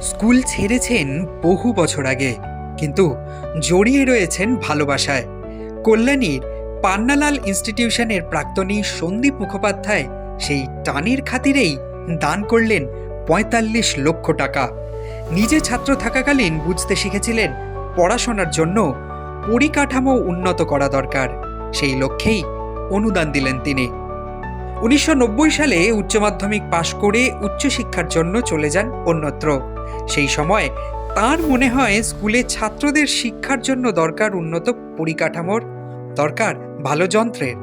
School ছেড়েছেন বহু বছর আগে, কিন্তু জড়িয়ে রয়েছেন ভালোবাসায়। কল্যাণীর পান্নালাল ইনস্টিটিউশনের প্রাক্তনী সন্দীপ মুখোপাধ্যায় সেই টানের খাতিরেই দান করলেন ৪৫ লক্ষ টাকা। নিজে ছাত্র থাকাকালীন বুঝতে শিখেছিলেন পড়াশোনার জন্য পরিকাঠামো উন্নত করা দরকার। সেই লক্ষ্যেই অনুদান দিলেন তিনি। ১৯৯০ সালে উচ্চ মাধ্যমিক পাশ করে উচ্চশিক্ষার জন্য চলে যান অন্যত্র। সেই সময় তার মনে হয় স্কুলে ছাত্রদের শিক্ষার জন্য দরকার উন্নত পরিকাঠামোর, দরকার ভালো যন্ত্রের।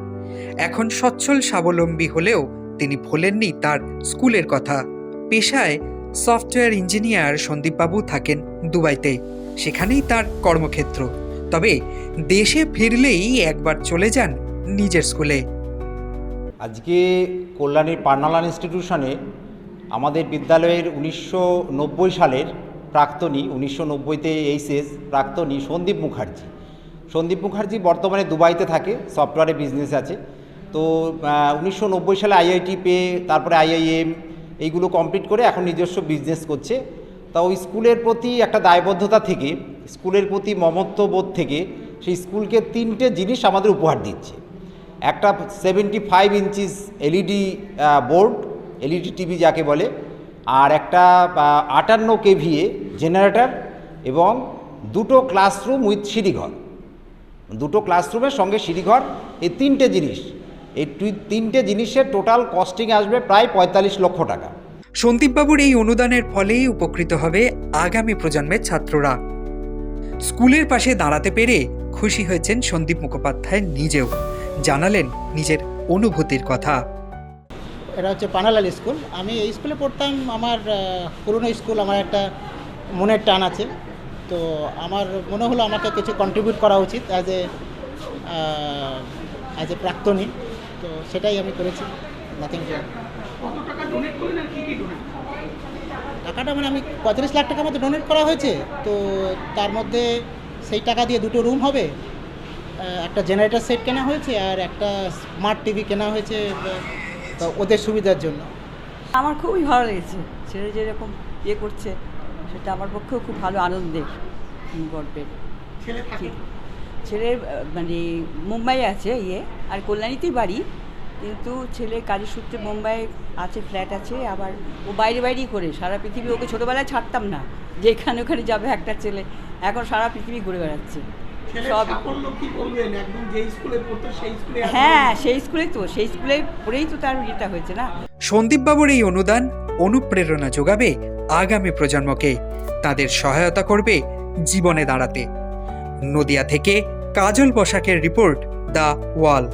এখন সচ্ছল স্বাবলম্বী হলেও তিনি ভোলেননি তার স্কুলের কথা। পেশায় সফটওয়্যার ইঞ্জিনিয়ার সন্দীপবাবু থাকেন দুবাইতে, সেখানেই তার কর্মক্ষেত্র। তবে দেশে ফিরলেই একবার চলে যান নিজের স্কুলে। আজকে কল্যাণীর পান্নালাল ইনস্টিটিউশনে আমাদের বিদ্যালয়ের ১৯৯০ সালের প্রাক্তনী, ১৯৯০তে এইচএস প্রাক্তনী সন্দীপ মুখার্জি বর্তমানে দুবাইতে থাকে, সফটওয়্যারে বিজনেস আছে। তো ১৯৯০ সালে আইআইটি পেয়ে তারপরে আইআইএম এইগুলো কমপ্লিট করে এখন নিজস্ব বিজনেস করছে। তা ওই স্কুলের প্রতি একটা দায়বদ্ধতা থেকে, স্কুলের প্রতি মমত্ববোধ থেকে সেই স্কুলকে 3টে জিনিস আমাদের উপহার দিচ্ছে। একটা 75 inches LED board, LED TV যাকে বলে, আর একটা 58 কেভিএ জেনারেটর এবং 2টো ক্লাসরুম উইথ সিঁড়িঘর, 2টো ক্লাসরুমের সঙ্গে সিঁড়িঘর। এই 3টে জিনিস, এই 3টে জিনিসের টোটাল কস্টিং আসবে প্রায় ৪৫ লক্ষ টাকা। সন্দীপবাবুর এই অনুদানের ফলেই উপকৃত হবে আগামী প্রজন্মের ছাত্ররা। স্কুলের পাশে দাঁড়াতে পেরে খুশি হয়েছেন সন্দীপ মুখোপাধ্যায় নিজেও। জানালেন নিজের অনুভূতির কথা। এটা হচ্ছে পান্নালাল স্কুল। আমি এই স্কুলে পড়তাম, আমার পুরনো স্কুল, আমার একটা মনের টান আছে। তো আমার মনে হলো আমাকে কিছু কন্ট্রিবিউট করা উচিত অ্যাজ এ প্রাক্তনী। তো সেটাই আমি করেছি, নাথিং। টাকাটা মানে আমি ৩৫ লাখ টাকার মধ্যে ডোনেট করা হয়েছে। তো তার মধ্যে সেই টাকা দিয়ে 2টো রুম হবে, একটা জেনারেটর সেট কেনা হয়েছে, আর একটা স্মার্ট টিভি কেনা হয়েছে ওদের সুবিধার জন্য। আমার খুবই ভালো লেগেছে। ছেলে যেরকম করছে সেটা আমার পক্ষেও খুব ভালো আনন্দের, গর্বের। ছেলের মানে মুম্বাই আছে আর কল্যাণীতেই বাড়ি, কিন্তু ছেলের কাজের সূত্রে মুম্বাই আছে, ফ্ল্যাট আছে। আবার ও বাইরেই করে সারা পৃথিবী। ওকে ছোটোবেলায় ছাড়তাম না যে এখানে ওখানে যাবে একটা ছেলে, এখন সারা পৃথিবী ঘুরে বেড়াচ্ছে সব। হ্যাঁ, সেই স্কুলে পড়েই তো তার ইয়েটা হয়েছে না। সন্দীপবাবুর এই অনুদান অনুপ্রেরণা যোগাবে আগামী প্রজন্মকে, তাদের সহায়তা করবে জীবনে দাঁড়াতে। নদিয়া থেকে কাজল বসাকের রিপোর্ট, দ্য ওয়াল।